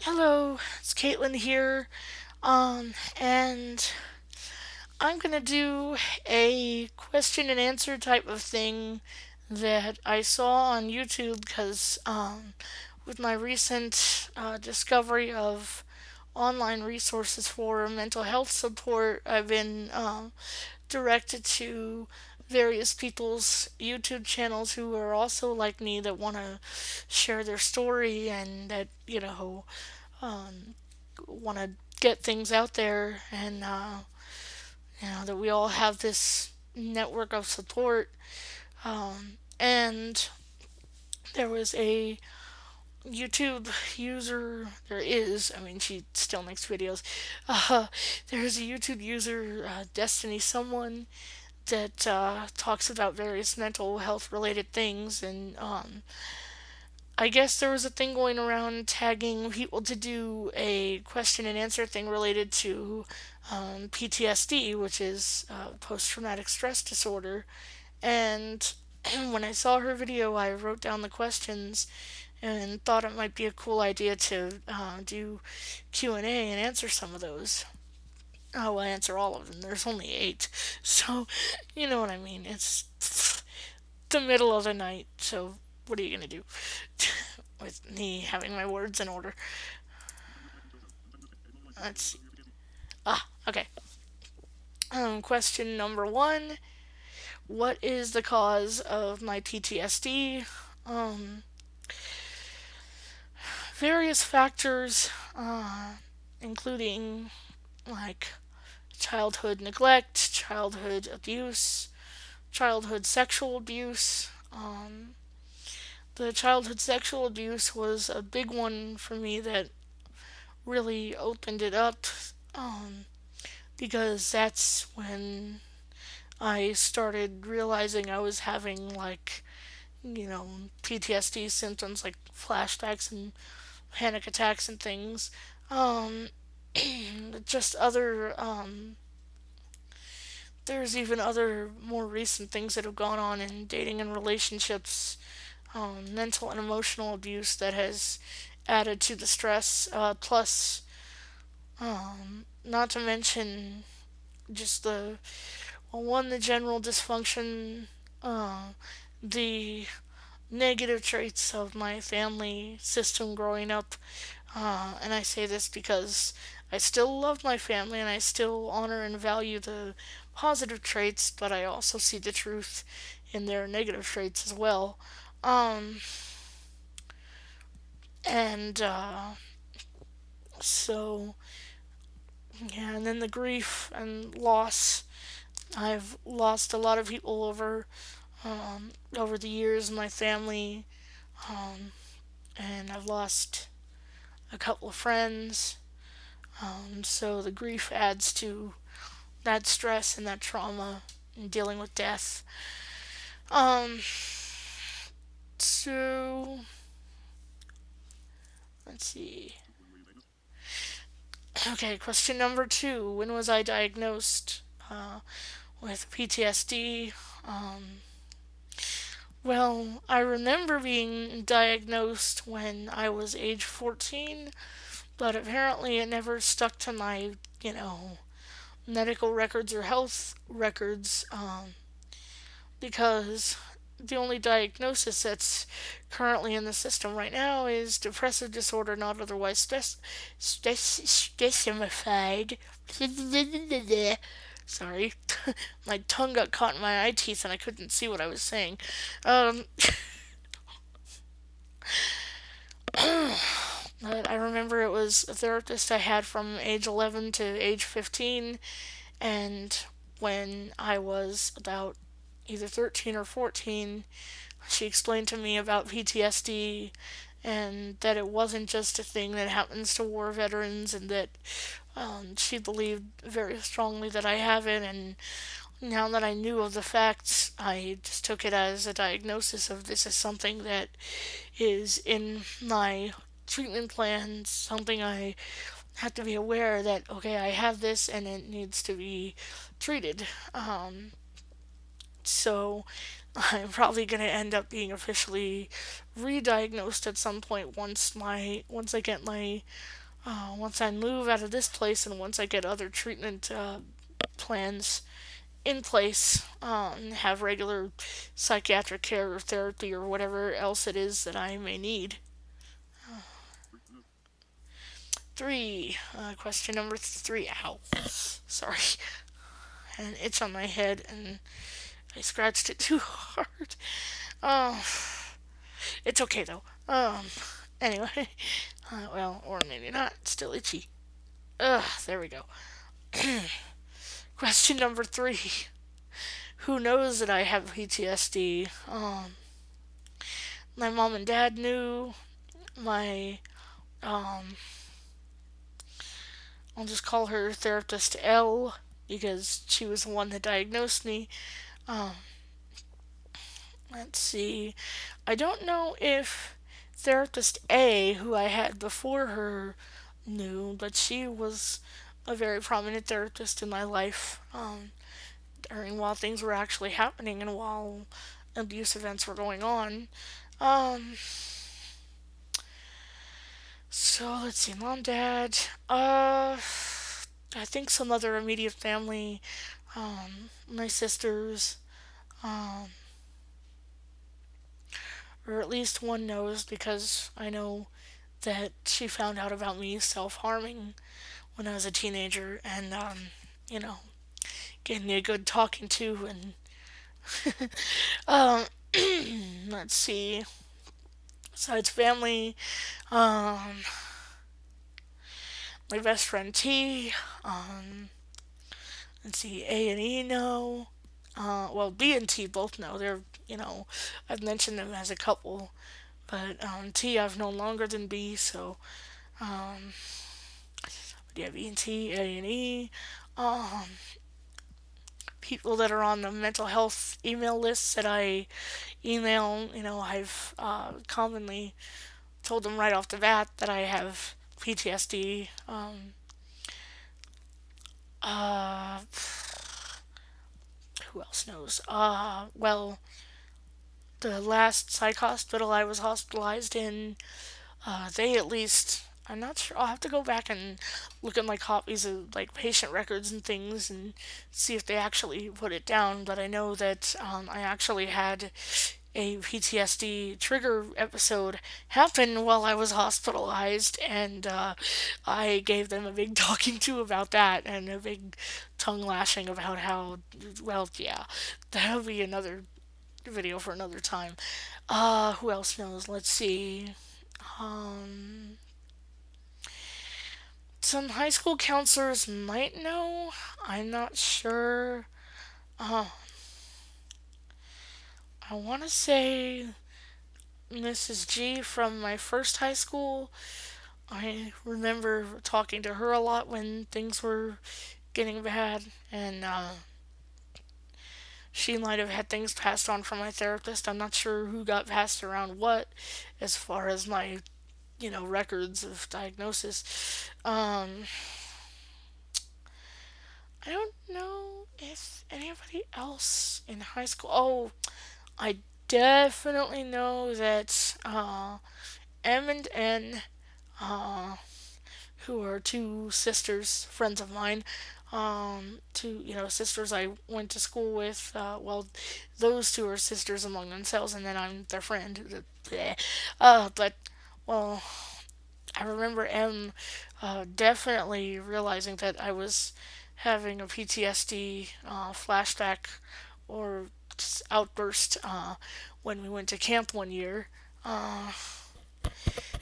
Hello, it's Caitlin here. And I'm gonna do a question and answer type of thing that I saw on YouTube because with my recent discovery of online resources for mental health support, I've been directed to various people's YouTube channels who are also like me that want to share their story and that, want to get things out there and that we all have this network of support. And there was a YouTube user, there is, I mean, she still makes videos. Uh, there's a YouTube user, Destiny Someone, that talks about various mental health related things. And I guess there was a thing going around tagging people to do a question and answer thing related to PTSD, which is post traumatic stress disorder. And when I saw her video, I wrote down the questions and thought it might be a cool idea to do Q&A and answer some of those. Oh, I answer all of them. There's only 8. So, you know what I mean. It's the middle of the night, so what are you going to do? With me having my words in order. Let's see. Okay. Question number 1. What is the cause of my PTSD? Um, Various factors, including like childhood neglect, childhood abuse, childhood sexual abuse. The childhood sexual abuse was a big one for me that really opened it up because that's when I started realizing I was having like, PTSD symptoms like flashbacks and panic attacks and things. Um, just other, there's even other more recent things that have gone on in dating and relationships, mental and emotional abuse that has added to the stress. Plus, not to mention just the general dysfunction, uh, the negative traits of my family system growing up. And I say this because I still love my family and I still honor and value the positive traits, but I also see the truth in their negative traits as well. Um, and so, yeah, and then the grief and loss. I've lost a lot of people over the years in my family, um, and I've lost a couple of friends. So the grief adds to that stress and that trauma and dealing with death. Um, so let's see. Okay, question number 2. When was I diagnosed with PTSD? Um, well, I remember being diagnosed when I was age 14, but apparently it never stuck to my, you know, medical records or health records because the only diagnosis that's currently in the system right now is depressive disorder not otherwise specified. Sorry, my tongue got caught in my eye teeth and I couldn't see what I was saying. Um, but I remember it was a therapist I had from age 11 to age 15, and when I was about either 13 or 14, she explained to me about PTSD and that it wasn't just a thing that happens to war veterans, and that she believed very strongly that I have it. And now that I knew of the facts, I just took it as a diagnosis of this is something that is in my treatment plan, something I have to be aware that, okay, I have this and it needs to be treated. So I'm probably going to end up being officially re-diagnosed at some point once I get my once I move out of this place and once I get other treatment plans in place, have regular psychiatric care or therapy or whatever else it is that I may need. Hmm. Question number three. Ow, sorry, an itch on my head and I scratched it too hard. Oh, it's okay though. Anyway, well, or maybe not. It's still itchy. Ugh, there we go. Question number three. Who knows that I have PTSD? My mom and dad knew. My, um, I'll just call her therapist L because she was the one that diagnosed me. Um, let's see. I don't know if therapist A, who I had before her, knew, but she was a very prominent therapist in my life during while things were actually happening and while abuse events were going on. Um, so let's see, mom, dad, I think some other immediate family, my sisters, um, or at least one knows because I know that she found out about me self harming when I was a teenager and, you know, gave me a good talking to. And um, let's see, besides family, um, my best friend T, um, let's see, A and E know. Well, B and T both know. I've mentioned them as a couple, but T I've known longer than B, so um, yeah, B and T, A and E. Um, People that are on the mental health email lists that I email, I've commonly told them right off the bat that I have PTSD. Uh, who else knows? Well, the last psych hospital I was hospitalized in, they at least. I'm not sure. I'll have to go back and look at my copies of like patient records and things and see if they actually put it down. But I know that I actually had a PTSD trigger episode happen while I was hospitalized, and I gave them a big talking to about that and a big tongue lashing about how, well, yeah, that'll be another video for another time. Who else knows? Let's see. Um, some high school counselors might know. I'm not sure. Uh, I want to say Mrs. G from my first high school. I remember talking to her a lot when things were getting bad, and she might have had things passed on from my therapist. I'm not sure who got passed around what as far as my, records of diagnosis. I don't know if anybody else in high school. Oh, I definitely know that M and N, uh, who are two sisters, friends of mine, two sisters I went to school with. Well, those two are sisters among themselves, and then I'm their friend. But well, I remember M definitely realizing that I was having a PTSD flashback or just outburst when we went to camp one year. Uh,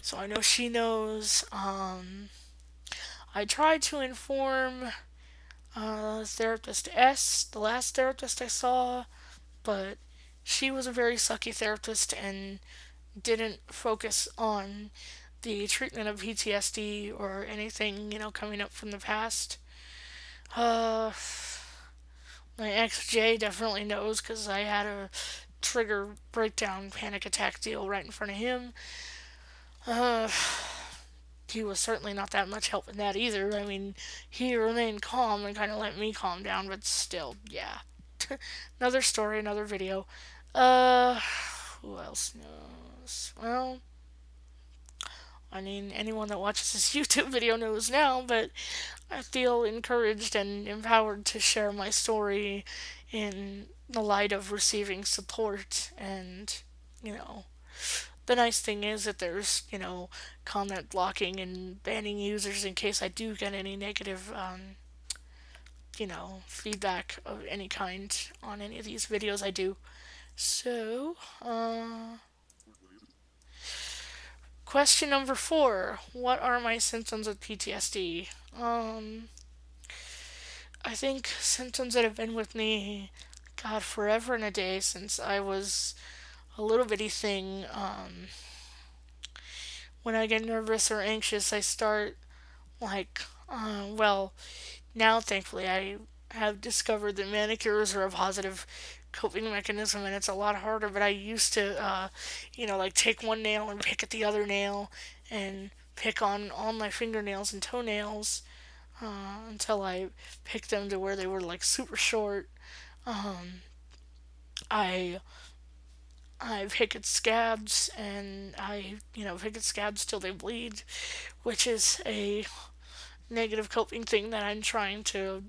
so I know she knows. I tried to inform therapist S, the last therapist I saw, but she was a very sucky therapist and didn't focus on the treatment of PTSD or anything, coming up from the past. Uh, my ex Jay definitely knows because I had a trigger breakdown panic attack deal right in front of him. Uh, he was certainly not that much help in that either. I mean, he remained calm and kind of let me calm down, but still, yeah. Another story, another video. Uh, who else knows? Well, I mean, anyone that watches this YouTube video knows now, but I feel encouraged and empowered to share my story in the light of receiving support. And, you know, the nice thing is that there's, comment blocking and banning users in case I do get any negative, feedback of any kind on any of these videos I do. So, question number 4. What are my symptoms of PTSD? I think symptoms that have been with me, God, forever and a day since I was a little bitty thing. When I get nervous or anxious, I start like, well, now thankfully I have discovered that manicures are a positive coping mechanism and it's a lot harder, but I used to, like take one nail and pick at the other nail and pick on all my fingernails and toenails until I picked them to where they were like super short. I I pick at scabs and pick at scabs till they bleed, which is a negative coping thing that I'm trying to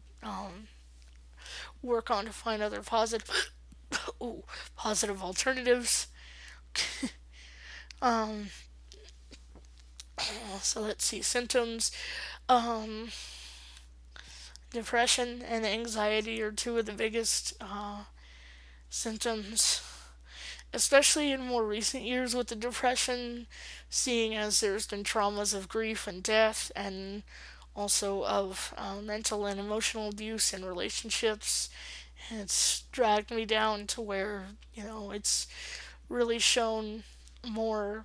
work on to find other positive ooh, positive alternatives. So let's see symptoms. Um, Depression and anxiety are two of the biggest symptoms, especially in more recent years with the depression, seeing as there's been traumas of grief and death, and also of mental and emotional abuse in relationships. And it's dragged me down to where, it's really shown more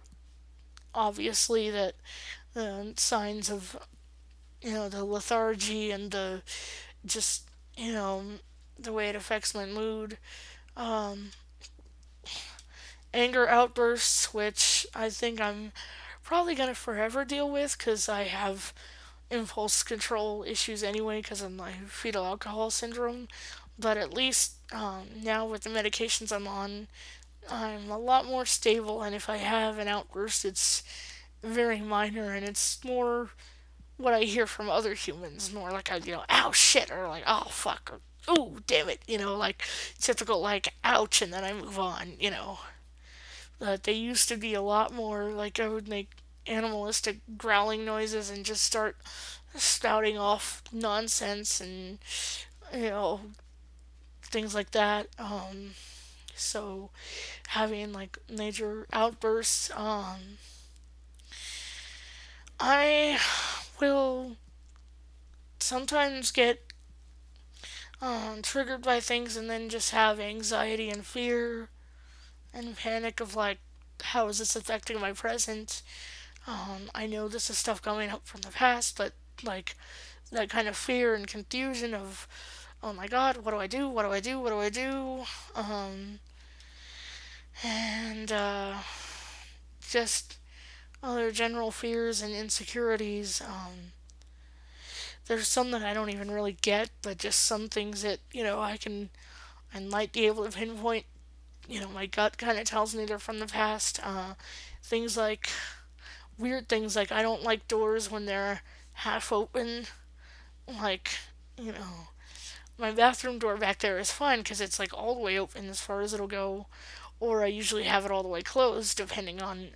obviously that the signs of, the lethargy and the just, you know, the way it affects my mood. Um, Anger outbursts, which I think I'm probably going to forever deal with because I have impulse control issues anyway because of my fetal alcohol syndrome. But at least now with the medications I'm on, I'm a lot more stable. And if I have an outburst, it's very minor and it's more what I hear from other humans, more like a, ow shit, or like, oh fuck, or oh damn it, like typical like ouch, and then I move on, They used to be a lot more like I would make animalistic growling noises and just start spouting off nonsense and, you know, things like that. So having like major outbursts, I will sometimes get triggered by things and then just have anxiety and fear and panic of like, how is this affecting my present? I know this is stuff coming up from the past, but like that kind of fear and confusion of, oh my god, what do I do? What do I do? What do I do? And just other general fears and insecurities. There's some that I don't even really get, but just some things that, I might be able to pinpoint. My gut kind of tells me they're from the past. Things like weird things like I don't like doors when they're half open. Like, you know, my bathroom door back there is fine because it's like all the way open as far as it'll go, or I usually have it all the way closed depending on,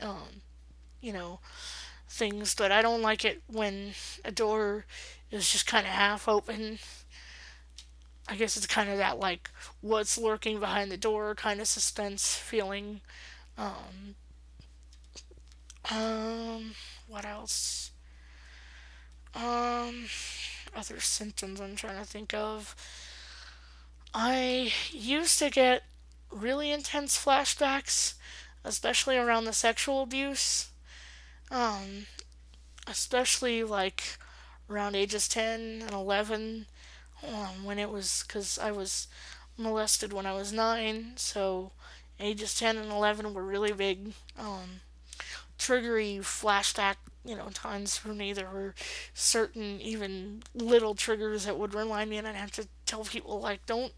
you know, things. But I don't like it when a door is just kind of half open. I guess it's kind of that like what's lurking behind the door kind of suspense feeling. What else? Um, Other symptoms I'm trying to think of. I used to get really intense flashbacks, especially around the sexual abuse. Um, Especially like around ages 10 and 11, when it was because I was molested when I was 9, so ages 10 and 11 were really big triggery flashback, times for me. There were certain even little triggers that would remind me, and I'd have to tell people like, don't,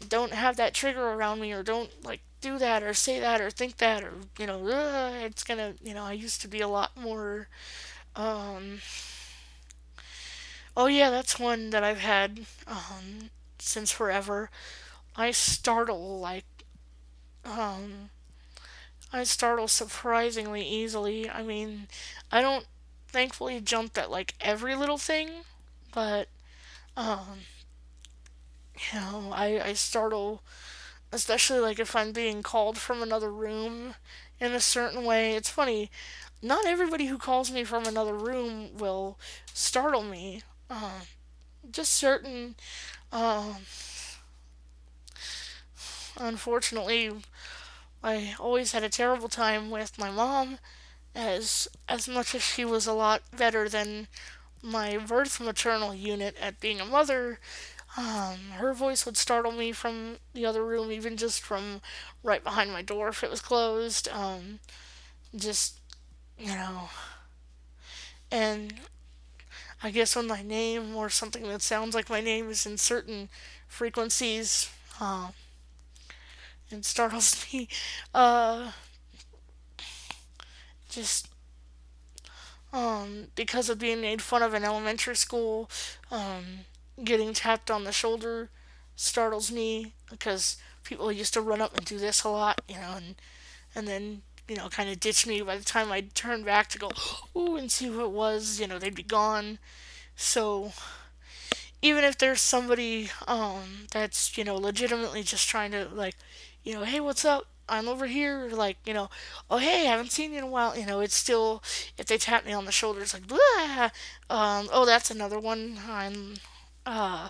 don't have that trigger around me, or don't like do that or say that or think that, or it's gonna, I used to be a lot more. um oh yeah, that's one that I've had since forever. I startle like um I startle surprisingly easily. I mean, I don't thankfully jump at like every little thing, but um I startle, especially like if I'm being called from another room in a certain way. It's funny, not everybody who calls me from another room will startle me. Just certain, um, unfortunately, I always had a terrible time with my mom. As much as she was a lot better than my birth maternal unit at being a mother, her voice would startle me from the other room, even just from right behind my door if it was closed. Just, you know, and I guess when my name or something that sounds like my name is in certain frequencies, it startles me. Uh, just because of being made fun of in elementary school, um, getting tapped on the shoulder startles me because people used to run up and do this a lot, and then kind of ditch me by the time I turned back to go ooh and see who it was. They'd be gone. So even if there's somebody that's legitimately just trying to like hey, what's up, I'm over here, like oh hey, I haven't seen you in a while, it's still, if they tap me on the shoulder, it's like blah. Oh, that's another one. Uh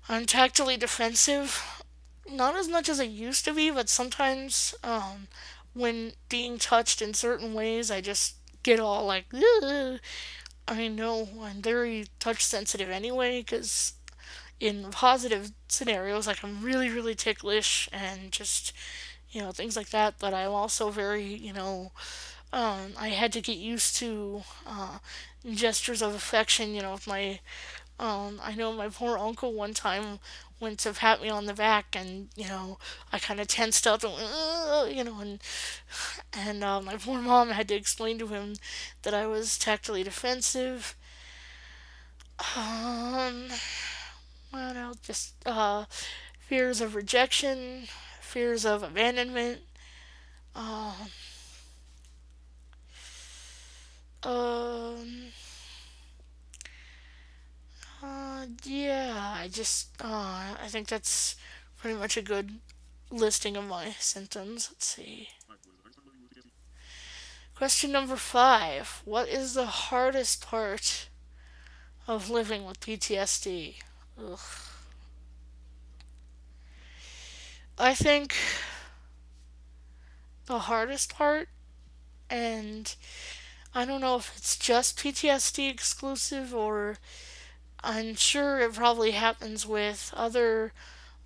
I'm tactily defensive, not as much as I used to be, but sometimes when being touched in certain ways, I just get all like ugh. I know I'm very touch sensitive anyway, because in positive scenarios, like I'm really, really ticklish and just, things like that. But I'm also very, I had to get used to gestures of affection. I know my poor uncle one time went to pat me on the back, and I kind of tensed up and went, and my poor mom had to explain to him that I was tactily defensive. Um, what else? Just fears of rejection, fears of abandonment. Um, um, yeah, I think that's pretty much a good listing of my symptoms. Let's see. Question number 5. What is the hardest part of living with PTSD? Ugh. I think the hardest part, and I don't know if it's just PTSD exclusive, or I'm sure it probably happens with other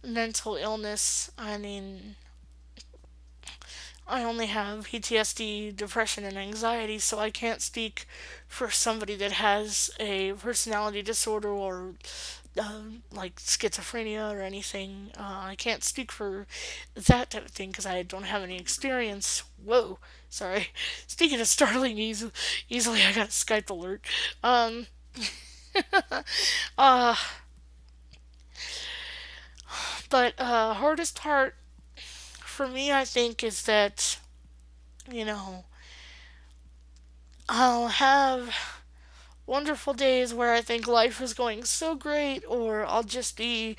mental illness. I mean, I only have PTSD, depression, and anxiety, so I can't speak for somebody that has a personality disorder or like schizophrenia or anything. I can't speak for that type of thing because I don't have any experience. Whoa, sorry. Speaking of startling easily, I got a Skype alert. Um, uh, but hardest part for me, I think, is that you know I'll have wonderful days where I think life is going so great, or I'll just be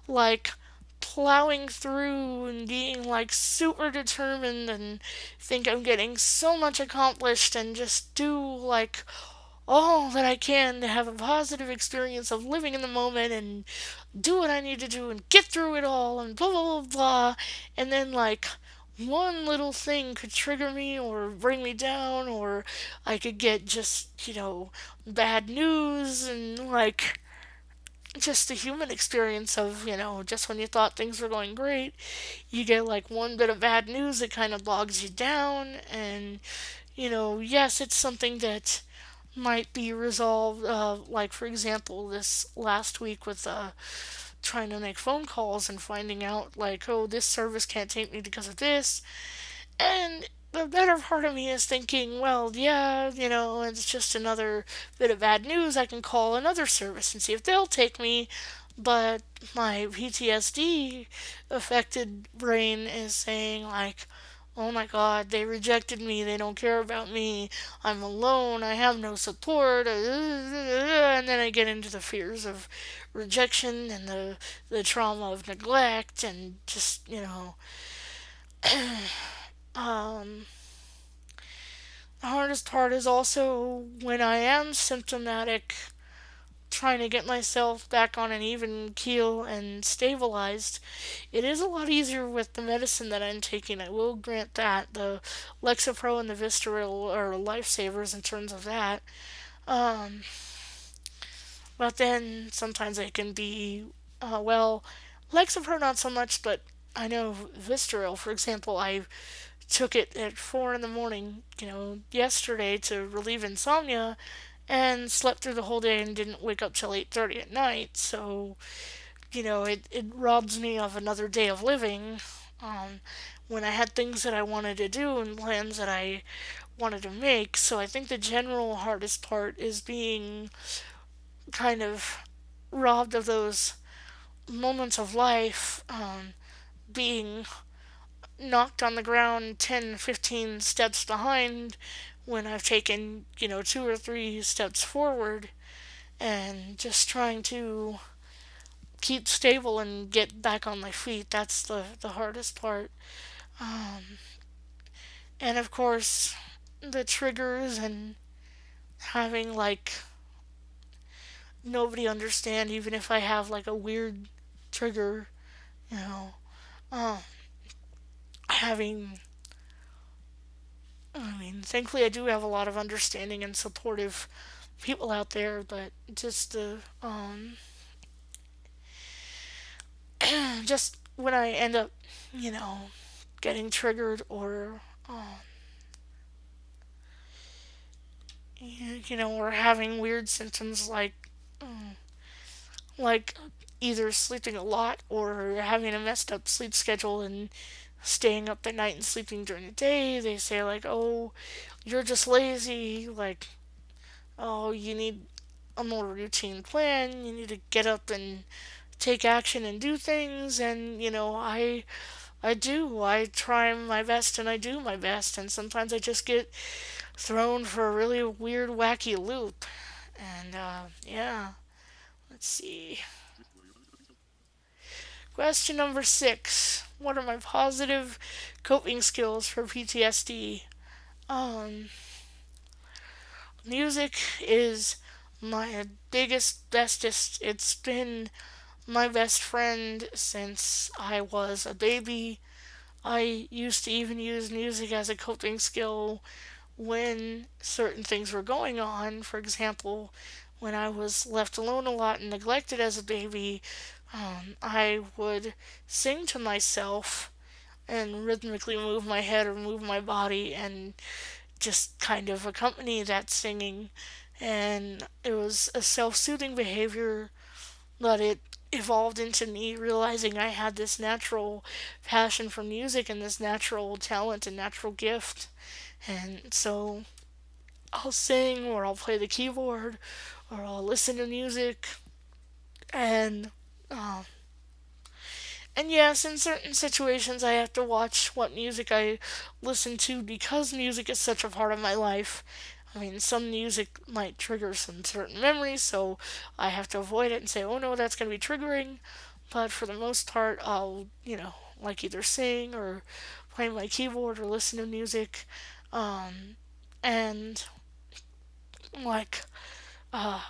like plowing through and being like super determined and think I'm getting so much accomplished and just do like all that I can to have a positive experience of living in the moment and do what I need to do and get through it all and blah blah blah blah. And then like one little thing could trigger me or bring me down, or I could get just, bad news, and like just the human experience of, just when you thought things were going great, you get like one bit of bad news that kind of bogs you down. And, yes, it's something that might be resolved. Like, for example, this last week with trying to make phone calls and finding out, like, oh, this service can't take me because of this. And the better part of me is thinking, well, yeah, it's just another bit of bad news. I can call another service and see if they'll take me. But my PTSD affected brain is saying, like, oh my god, they rejected me, they don't care about me, I'm alone, I have no support, and then I get into the fears of rejection and the trauma of neglect, and just, um, the hardest part is also when I am symptomatic, trying to get myself back on an even keel and stabilized. It is a lot easier with the medicine that I'm taking. I will grant that. The Lexapro and the Vistaril are lifesavers in terms of that. Um, but then sometimes they can be, well, Lexapro not so much, but I know Vistaril, for example, I took it at 4 in the morning, yesterday to relieve insomnia, and slept through the whole day and didn't wake up till 8:30 at night. So, it robs me of another day of living. Um, when I had things that I wanted to do and plans that I wanted to make. So I think the general hardest part is being kind of robbed of those moments of life, being knocked on the ground 10, 15 steps behind when I've taken, 2 or 3 steps forward, and just trying to keep stable and get back on my feet. That's the hardest part. Um, and of course, the triggers and having like nobody understand, even if I have like a weird trigger, you know, uh, having. I mean, thankfully, I do have a lot of understanding and supportive people out there, but just just when I end up, you know, getting triggered or or having weird symptoms like either sleeping a lot or having a messed up sleep schedule and staying up at night and sleeping during the day. They say like, "Oh, you're just lazy." Like, "Oh, you need a more routine plan. You need to get up and take action and do things." And I do. I try my best and I do my best, and sometimes I just get thrown for a really weird, wacky loop. And yeah, let's see. Question number 6. What are my positive coping skills for PTSD? Um, Music is my biggest, bestest. It's been my best friend since I was a baby. I used to even use music as a coping skill when certain things were going on. For example, when I was left alone a lot and neglected as a baby, I would sing to myself and rhythmically move my head or move my body and just kind of accompany that singing. And it was a self soothing behavior, but it evolved into me realizing I had this natural passion for music and this natural talent and natural gift. And so I'll sing or I'll play the keyboard or I'll listen to music, and uh, and yes, in certain situations I have to watch what music I listen to because music is such a part of my life. I mean, some music might trigger some certain memories, so I have to avoid it and say, oh no, that's going to be triggering. But for the most part, I'll, like either sing or play my keyboard or listen to music. And like,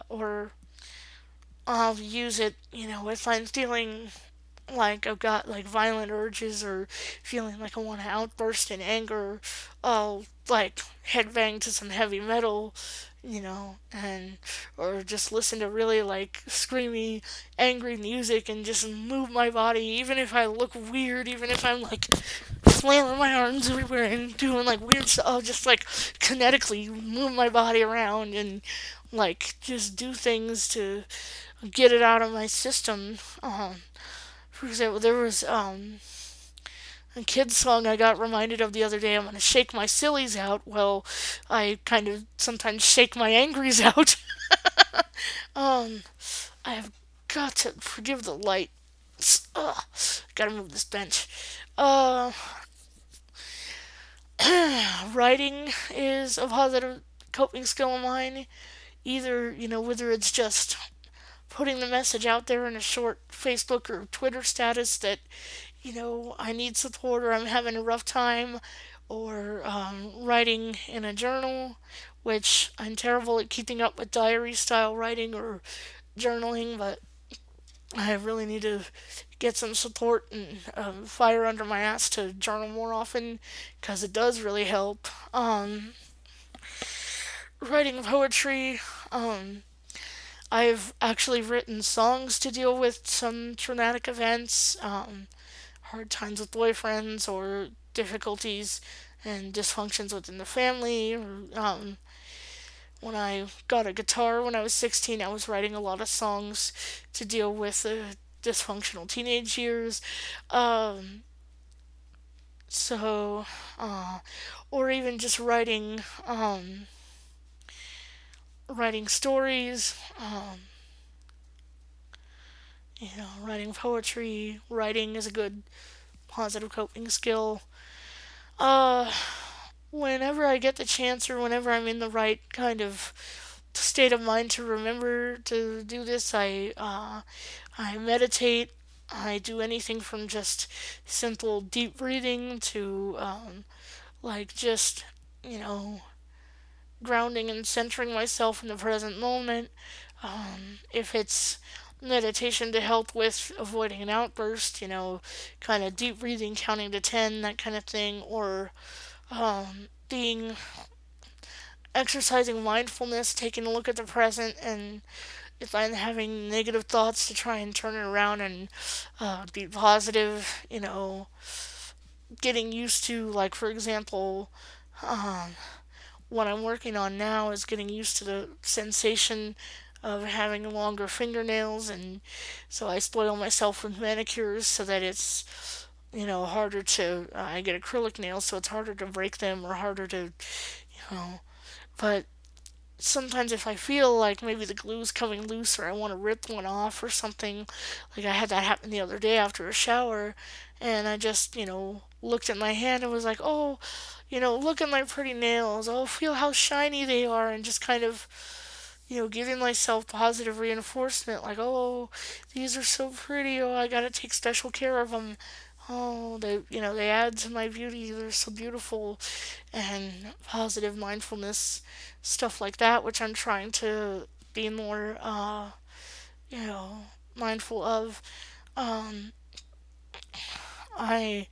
or I'll use it, if I'm feeling like I've got like violent urges or feeling like I want to outburst in anger, I'll like headbang to some heavy metal, and or just listen to really like screamy, angry music and just move my body, even if I look weird, even if I'm like flailing my arms everywhere and doing like weird stuff, just like kinetically move my body around and like just do things to get it out of my system. For example, there was a kid's song I got reminded of the other day. I'm gonna shake my sillies out. Well, I kind of sometimes shake my angries out. um, I have got to forgive the light. Ugh, gotta move this bench. Uh, Writing is a positive coping skill of mine. Either, whether it's just putting the message out there in a short Facebook or Twitter status that, I need support or I'm having a rough time, or writing in a journal, which I'm terrible at keeping up with diary style writing or journaling, but I really need to get some support and fire under my ass to journal more often because it does really help. Writing poetry, um, I've actually written songs to deal with some traumatic events, hard times with boyfriends, or difficulties and dysfunctions within the family. Or, when I got a guitar when I was 16, I was writing a lot of songs to deal with the dysfunctional teenage years. Um, so, uh, or even just writing stories, writing poetry. Writing is a good positive coping skill. Uh, Whenever I get the chance or whenever I'm in the right kind of state of mind to remember to do this, I meditate. I do anything from just simple deep breathing to like just you know grounding and centering myself in the present moment. If it's meditation to help with avoiding an outburst, kind of deep breathing, counting to 10, that kind of thing, or being exercising mindfulness, taking a look at the present, and if I'm having negative thoughts, to try and turn it around and be positive, getting used to, like, for example, what I'm working on now is getting used to the sensation of having longer fingernails, and so I spoil myself with manicures so that it's harder to I get acrylic nails, so it's harder to break them or harder to know but sometimes if I feel like maybe the glue's coming loose or I want to rip one off or something, like I had that happen the other day after a shower, and I just, looked at my hand and was like, oh, look at my pretty nails. Oh, feel how shiny they are, and just kind of, giving myself positive reinforcement, like, oh, these are so pretty. Oh, I gotta take special care of them. Oh, they add to my beauty. They're so beautiful, and positive mindfulness stuff like that, which I'm trying to be more, you know, mindful of. Um, I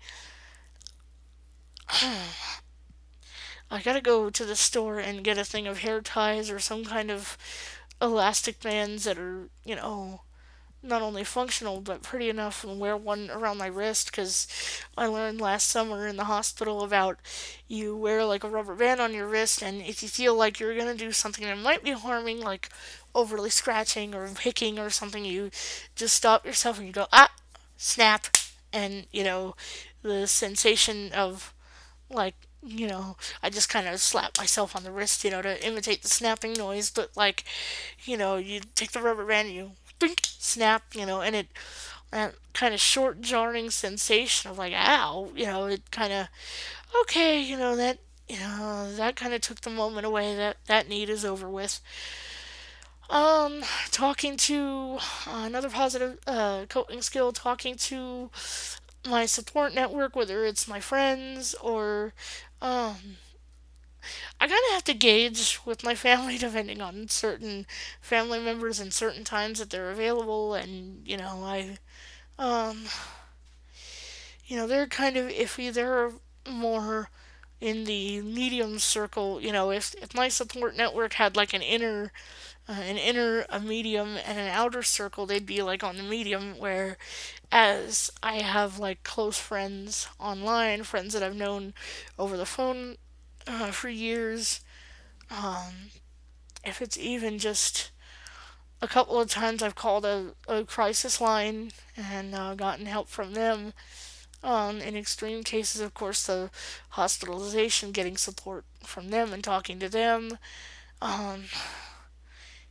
I gotta go to the store and get a thing of hair ties or some kind of elastic bands that are, not only functional but pretty enough, and wear one around my wrist because I learned last summer in the hospital about you wear like a rubber band on your wrist, and if you feel like you're gonna do something that might be harming, like overly scratching or picking or something, you just stop yourself and you go, ah, snap, and the sensation of like I just kind of slap myself on the wrist, to imitate the snapping noise, but like, you take the rubber band, you think, snap, and it that kind of short jarring sensation of like ow, it kind of okay, that kind of took the moment away. That need is over with. Talking to another positive coping skill, talking to my support network, whether it's my friends or um, I kind of have to gauge with my family depending on certain family members and certain times that they're available, and um, they're kind of iffy. They're more in the medium circle, if my support network had like an inner, a medium, and an outer circle, they'd be like on the medium, where as I have like close friends online, friends that I've known over the phone for years, if it's even just a couple of times I've called a crisis line and gotten help from them. In extreme cases, of course, the hospitalization, getting support from them and talking to them. Um,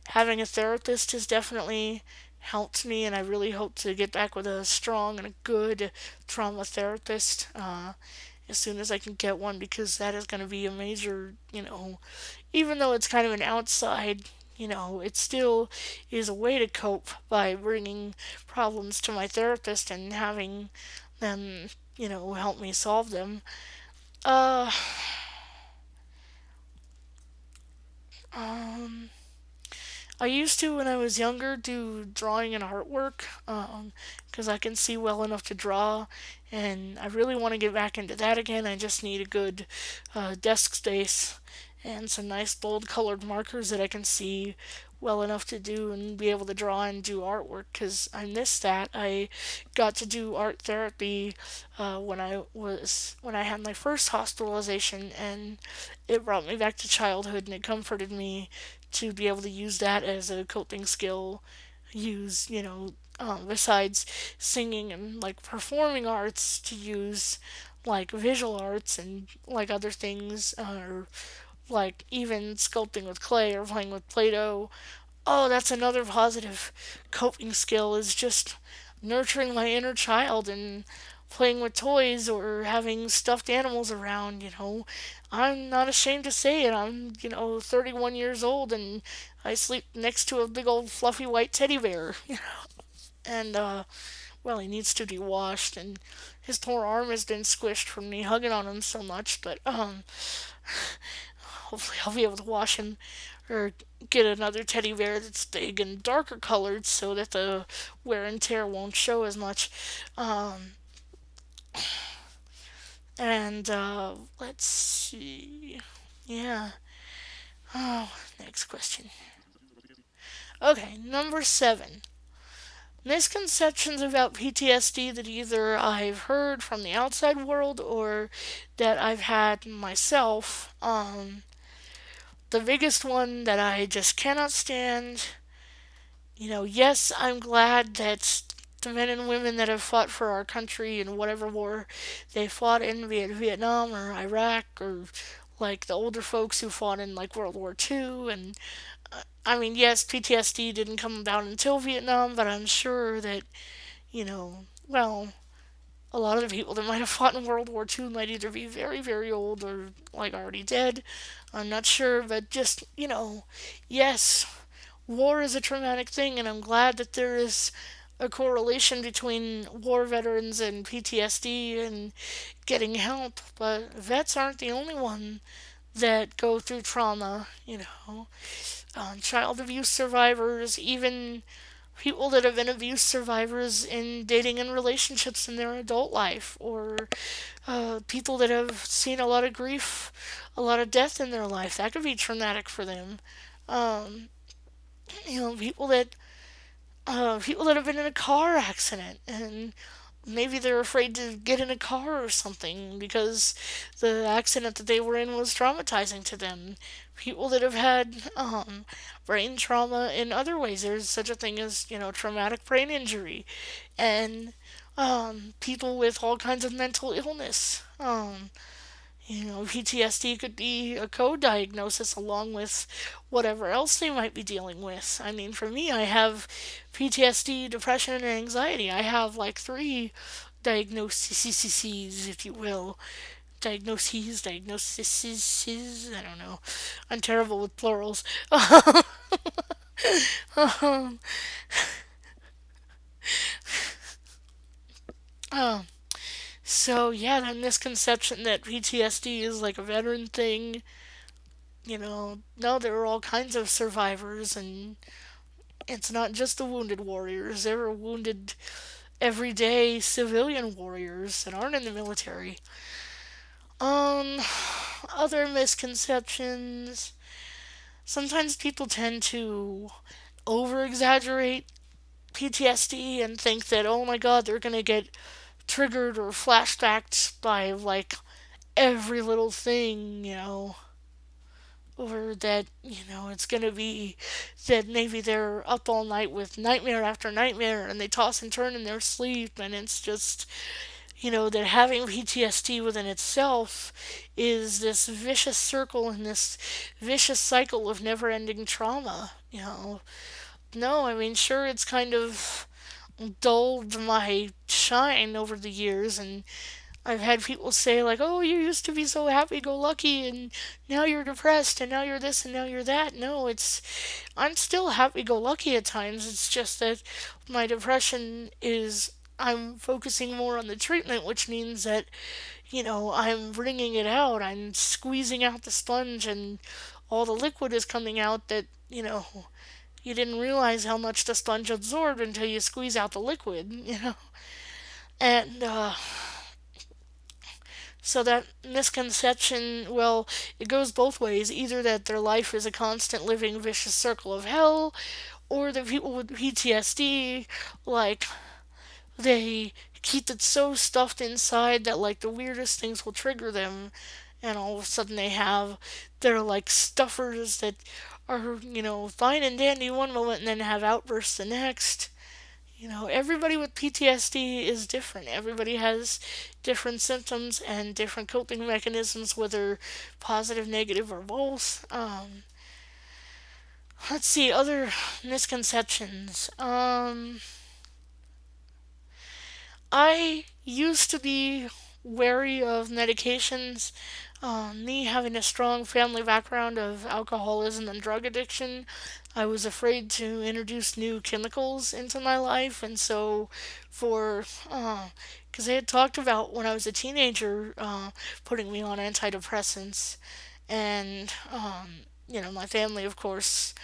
Having a therapist has definitely helped me, and I really hope to get back with a strong and a good trauma therapist as soon as I can get one, because that is going to be a major, even though it's kind of an outside, it still is a way to cope by bringing problems to my therapist and having them, help me solve them. Uh, um, I used to, when I was younger, do drawing and artwork because I can see well enough to draw, and I really want to get back into that again. I just need a good desk space and some nice bold colored markers that I can see well enough to do and be able to draw and do artwork, because I miss that. I got to do art therapy when I had my first hospitalization, and it brought me back to childhood, and it comforted me to be able to use that as a coping skill. Use, besides singing and like performing arts, to use like visual arts and like other things, or like even sculpting with clay or playing with Play-Doh. Oh, that's another positive coping skill, is just nurturing my inner child and playing with toys or having stuffed animals around. I'm not ashamed to say it. I'm, 31 years old, and I sleep next to a big old fluffy white teddy bear. And, well, he needs to be washed, and his poor arm has been squished from me hugging on him so much, but, hopefully I'll be able to wash him or get another teddy bear that's big and darker colored so that the wear and tear won't show as much. Um, and let's see. Yeah. Oh, next question. Okay, number 7. Misconceptions about PTSD that either I've heard from the outside world or that I've had myself. The biggest one that I just cannot stand, yes, I'm glad that the men and women that have fought for our country in whatever war they fought in, be it Vietnam or Iraq, or like the older folks who fought in like World War II. And I mean, yes, PTSD didn't come about until Vietnam, but I'm sure that, well, a lot of the people that might have fought in World War II might either be very, very old or like already dead. I'm not sure, but just, yes, war is a traumatic thing, and I'm glad that there is a correlation between war veterans and PTSD and getting help. But vets aren't the only one that go through trauma. Child abuse survivors, even people that have been abuse survivors in dating and relationships in their adult life, or people that have seen a lot of grief, a lot of death in their life. That could be traumatic for them. Um, people that have been in a car accident, and maybe they're afraid to get in a car or something because the accident that they were in was traumatizing to them. People that have had brain trauma in other ways. There's such a thing as, traumatic brain injury, and people with all kinds of mental illness. PTSD could be a co-diagnosis along with whatever else they might be dealing with. I mean, for me, I have PTSD, depression, and anxiety. I have like 3 diagnoses, if you will. Diagnoses. I don't know. I'm terrible with plurals. um, um, so yeah, that misconception that PTSD is like a veteran thing. No, there are all kinds of survivors, and it's not just the wounded warriors. There are wounded, everyday civilian warriors that aren't in the military. Um, Other misconceptions. Sometimes people tend to over exaggerate PTSD and think that, oh my god, they're gonna get triggered or flashbacked by like every little thing, or that, it's gonna be that maybe they're up all night with nightmare after nightmare and they toss and turn in their sleep, and it's just, that having PTSD within itself is this vicious circle and this vicious cycle of never ending trauma. No, I mean, sure, it's kind of dulled my shine over the years, and I've had people say, like, oh, you used to be so happy go lucky, and now you're depressed, and now you're this, and now you're that. No, I'm still happy go lucky at times. It's just that my depression is, I'm focusing more on the treatment, which means that, I'm wringing it out. I'm squeezing out the sponge, and all the liquid is coming out that, you didn't realize how much the sponge absorbed until you squeeze out the liquid. And so that misconception, well, it goes both ways. Either that their life is a constant living vicious circle of hell, or that people with PTSD, like, they keep it so stuffed inside that, like, the weirdest things will trigger them, and all of a sudden they're like stuffers that are, fine and dandy one moment and then have outbursts the next. Everybody with PTSD is different. Everybody has different symptoms and different coping mechanisms, whether positive, negative, or both. Let's see, other misconceptions. I used to be wary of medications. Me having a strong family background of alcoholism and drug addiction, I was afraid to introduce new chemicals into my life, and so for because they had talked about when I was a teenager putting me on antidepressants, and my family, of course,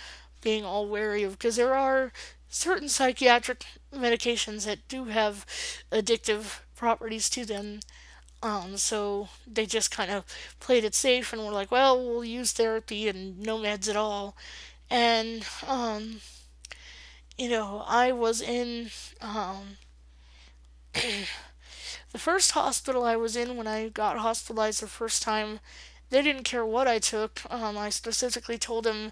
being all wary of, because there are certain psychiatric medications that do have addictive properties to them. So they just kind of played it safe and were like, well, we'll use therapy and no meds at all. And, I was in the first hospital I was in when I got hospitalized the first time. They didn't care what I took. I specifically told them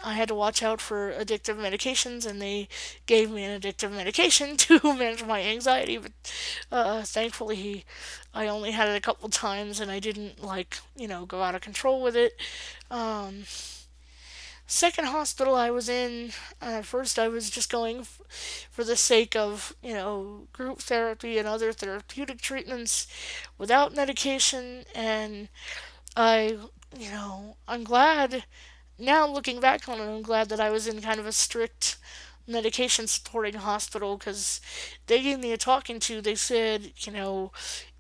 I had to watch out for addictive medications, and they gave me an addictive medication to manage my anxiety. But thankfully, I only had it a couple times, and I didn't go out of control with it. Um, Second hospital I was in, at first I was just going for the sake of group therapy and other therapeutic treatments without medication, and I I'm glad now looking back on it, I'm glad that I was in kind of a strict medication supporting hospital, because they gave me a talking to. They said,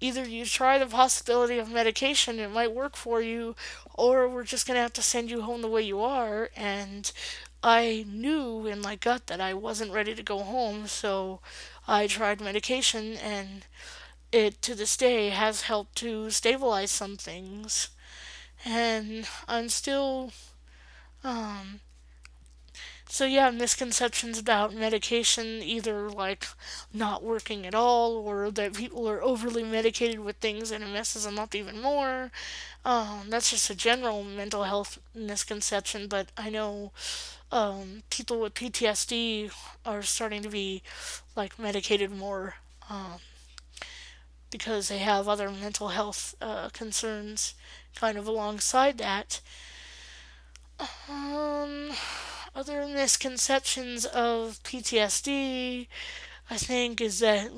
either you try the possibility of medication, it might work for you, or we're just going to have to send you home the way you are. And I knew in my gut that I wasn't ready to go home, so I tried medication, and it to this day has helped to stabilize some things. And I'm still um, so yeah, misconceptions about medication either like not working at all, or that people are overly medicated with things and it messes them up even more. That's just a general mental health misconception, but I know people with PTSD are starting to be like medicated more because they have other mental health concerns kind of alongside that. Um, Other misconceptions of PTSD, I think, is that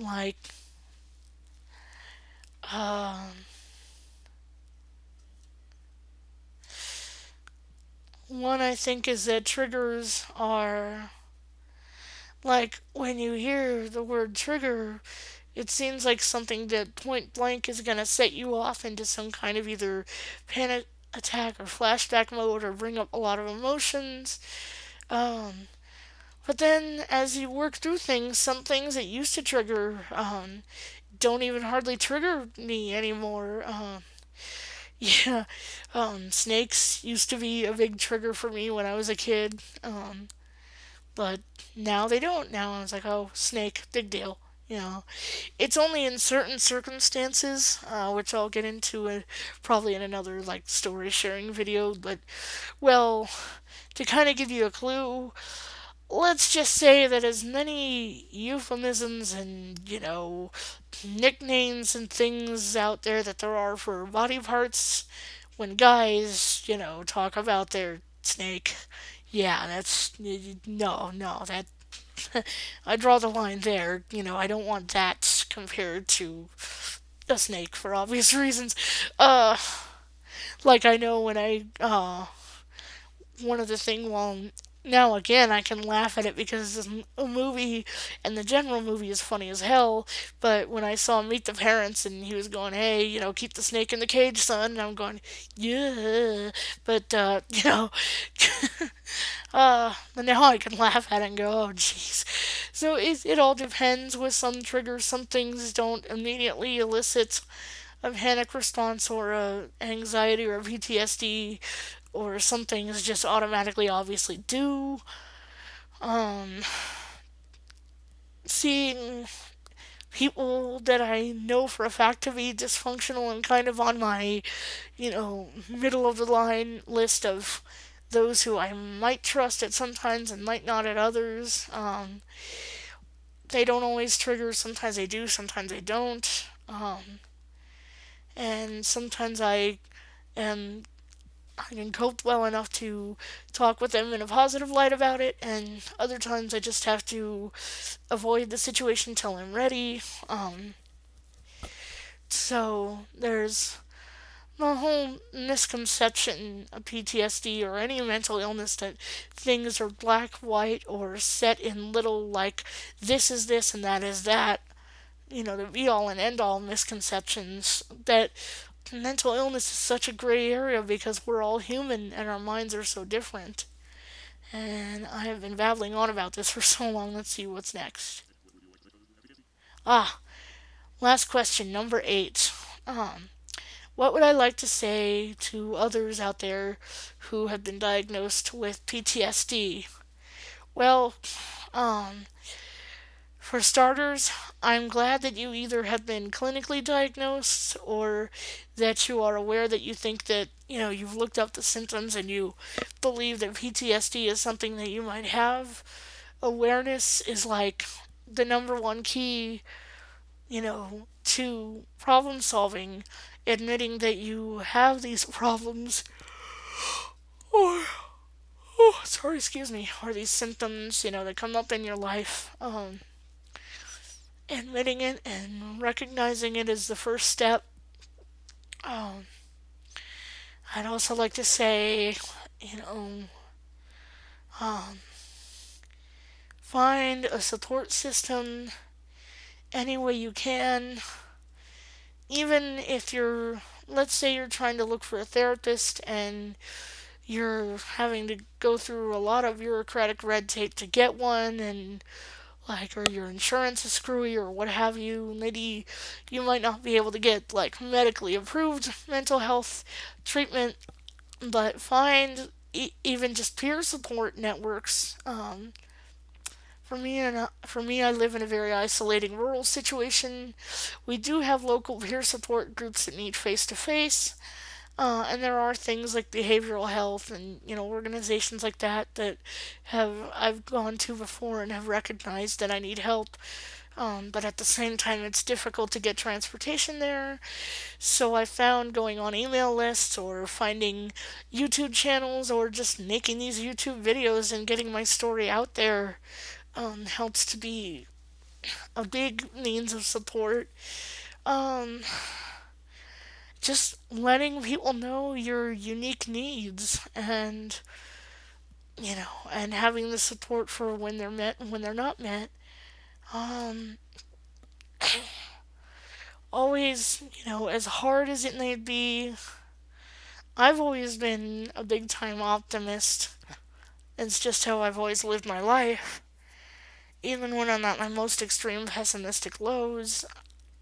um, one I think is that triggers are like when you hear the word trigger, it seems like something that point blank is gonna set you off into some kind of either panic attack or flashback mode or bring up a lot of emotions. Um, but then as you work through things, some things that used to trigger don't even hardly trigger me anymore. Yeah, snakes used to be a big trigger for me when I was a kid, but now they don't. Now I was like, oh, snake, big deal. You know, it's only in certain circumstances, which I'll get into probably in another like story sharing video. But well, to kind of give you a clue, let's just say that as many euphemisms and nicknames and things out there that there are for body parts, when guys talk about their snake, yeah, that's no, that I draw the line there. I don't want that compared to a snake for obvious reasons. Uh, like I know when I one of the thing well now again I can laugh at it because it's a movie and the general movie is funny as hell, but when I saw Meet the Parents and he was going, hey, keep the snake in the cage, son, and I'm going, yeah, but but now I can laugh at it and go, oh jeez. So it all depends. With some triggers, some things don't immediately elicit a panic response or a anxiety or a PTSD, or some things just automatically obviously do. Um, Seeing people that I know for a fact to be dysfunctional and kind of on my, middle of the line list of those who I might trust at sometimes and might not at others. They don't always trigger. Sometimes they do, sometimes they don't. And sometimes am I can cope well enough to talk with them in a positive light about it, and other times I just have to avoid the situation till I'm ready. Um, so there's the whole misconception of PTSD or any mental illness that things are black, white, or set in little, like, this is this and that is that. The be all and end all misconceptions that mental illness is such a gray area because we're all human and our minds are so different. And I have been babbling on about this for so long. Let's see what's next. Would you like to make others have PTSD? Ah, last question, number 8. What would I like to say to others out there who have been diagnosed with PTSD? Well, um, for starters, I'm glad that you either have been clinically diagnosed or that you are aware that you think that, you've looked up the symptoms and you believe that PTSD is something that you might have. Awareness is like the number one key, to problem solving. Admitting that you have these problems, or, oh, sorry, excuse me, or these symptoms, that come up in your life. Admitting it and recognizing it is the first step. Um, I'd also like to say, you know, um, find a support system any way you can. Even if let's say you're trying to look for a therapist and you're having to go through a lot of bureaucratic red tape to get one, and like, or your insurance is screwy or what have you. Maybe you might not be able to get like medically approved mental health treatment, but find even just peer support networks. For me, I live in a very isolating rural situation. We do have local peer support groups that meet face to face, and there are things like behavioral health and organizations like that have I've gone to before and have recognized that I need help. But at the same time, it's difficult to get transportation there. So I found going on email lists or finding YouTube channels or just making these YouTube videos and getting my story out there helps to be a big means of support. Um, just letting people know your unique needs, and having the support for when they're met and when they're not met. Um, Always, as hard as it may be, I've always been a big time optimist. It's just how I've always lived my life. Even when I'm at my most extreme pessimistic lows,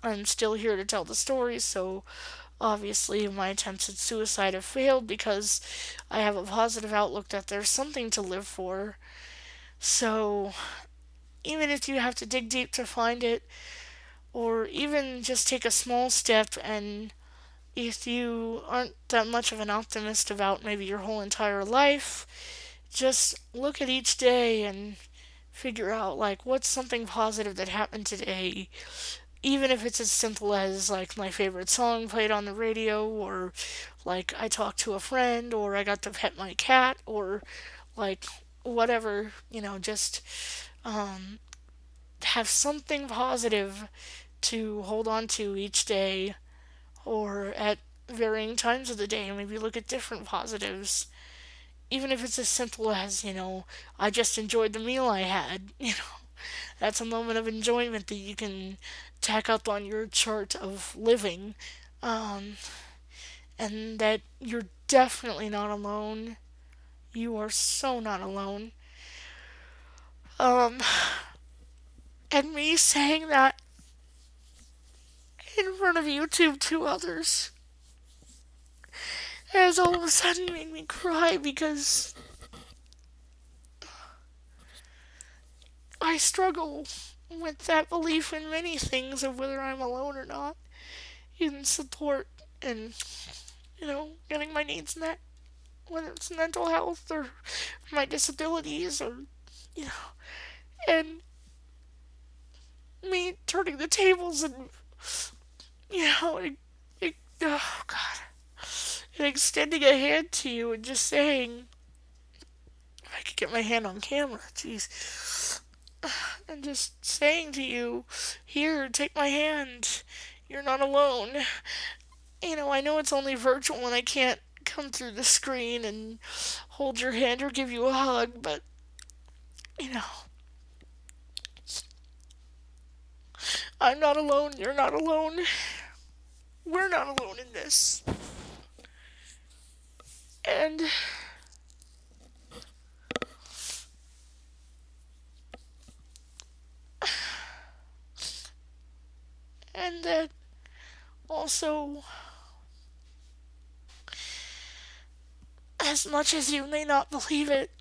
I'm still here to tell the story, so Obviously, my attempts at suicide have failed because I have a positive outlook that there's something to live for. So, even if you have to dig deep to find it, or even just take a small step, and if you aren't that much of an optimist about maybe your whole entire life, just look at each day and figure out like what's something positive that happened today, even if it's as simple as like my favorite song played on the radio, or like I talked to a friend, or I got to pet my cat, or like whatever, just have something positive to hold on to each day, or at varying times of the day. Maybe look at different positives. Even if it's as simple as, I just enjoyed the meal I had, that's a moment of enjoyment that you can tack up on your chart of living. Um, and that you're definitely not alone. You are so not alone. Um, and me saying that in front of YouTube to others has all of a sudden made me cry because I struggle with that belief in many things of whether I'm alone or not, in support and, getting my needs met, whether it's mental health or my disabilities or, you know, and me turning the tables and, oh God, and extending a hand to you and just saying, if I could get my hand on camera, jeez, and just saying to you, here, take my hand. You're not alone. I know it's only virtual and I can't come through the screen and hold your hand or give you a hug, but, you know, I'm not alone. You're not alone. We're not alone in this. And, and that also, as much as you may not believe it,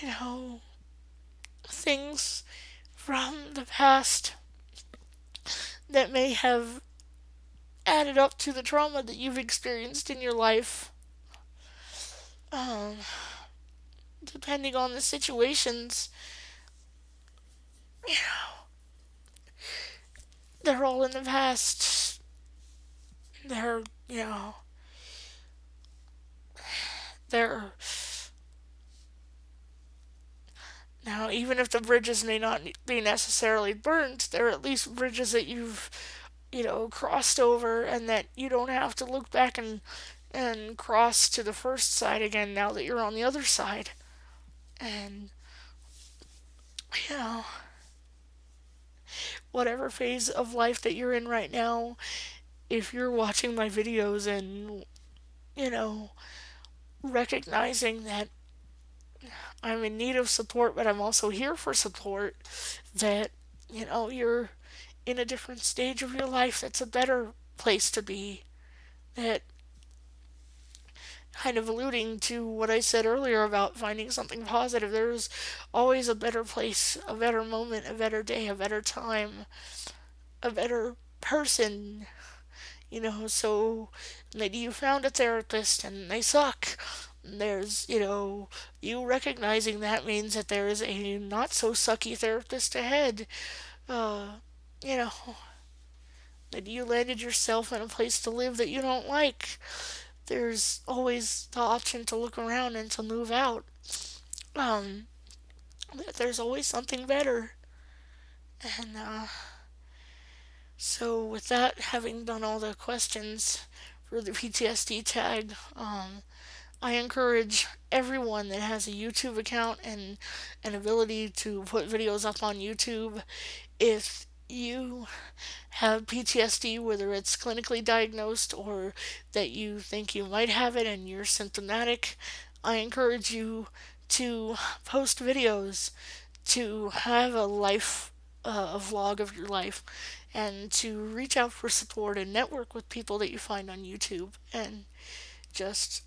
you know, things from the past that may have added up to the trauma that you've experienced in your life, um, depending on the situations, they're all in the past. They're, they're now, even if the bridges may not be necessarily burned, they're at least bridges that you've, crossed over, and that you don't have to look back and cross to the first side again now that you're on the other side. And, you know, whatever phase of life that you're in right now, if you're watching my videos and, you know, recognizing that I'm in need of support, but I'm also here for support, that, you're in a different stage of your life that's a better place to be. That, kind of alluding to what I said earlier about finding something positive, there's always a better place, a better moment, a better day, a better time, a better person. So maybe you found a therapist and they suck. There's, you recognizing that means that there is a not so sucky therapist ahead. Uh, you know, that you landed yourself in a place to live that you don't like. There's always the option to look around and to move out. Um, there's always something better. And so, with that, having done all the questions for the PTSD tag, I encourage everyone that has a YouTube account and an ability to put videos up on YouTube, if you have PTSD, whether it's clinically diagnosed or that you think you might have it and you're symptomatic, I encourage you to post videos, to have a life a vlog of your life, and to reach out for support and network with people that you find on YouTube, and just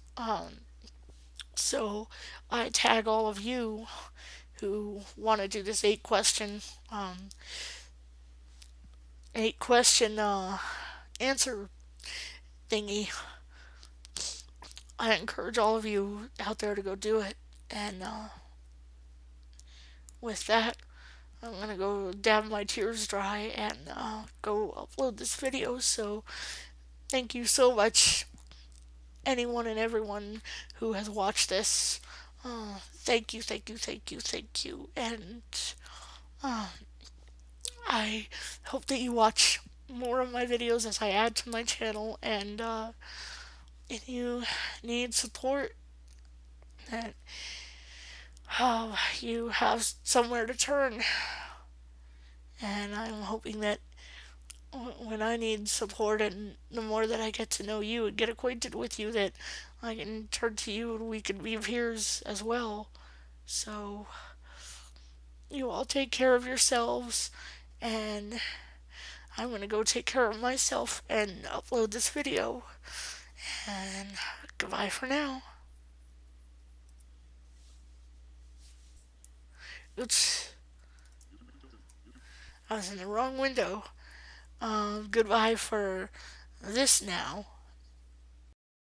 so I tag all of you who want to do this um, 8 question answer thingy. I encourage all of you out there to go do it. And with that, I'm gonna go dab my tears dry and go upload this video. So thank you so much, anyone and everyone who has watched this. Thank you, thank you, thank you, thank you. And uh, I hope that you watch more of my videos as I add to my channel. And if you need support, that you have somewhere to turn. And I'm hoping that when I need support and the more that I get to know you and get acquainted with you, that I can turn to you and we can be peers as well. So you all take care of yourselves, and I'm gonna go take care of myself and upload this video. And goodbye for now. Oops, I was in the wrong window. Goodbye for this now.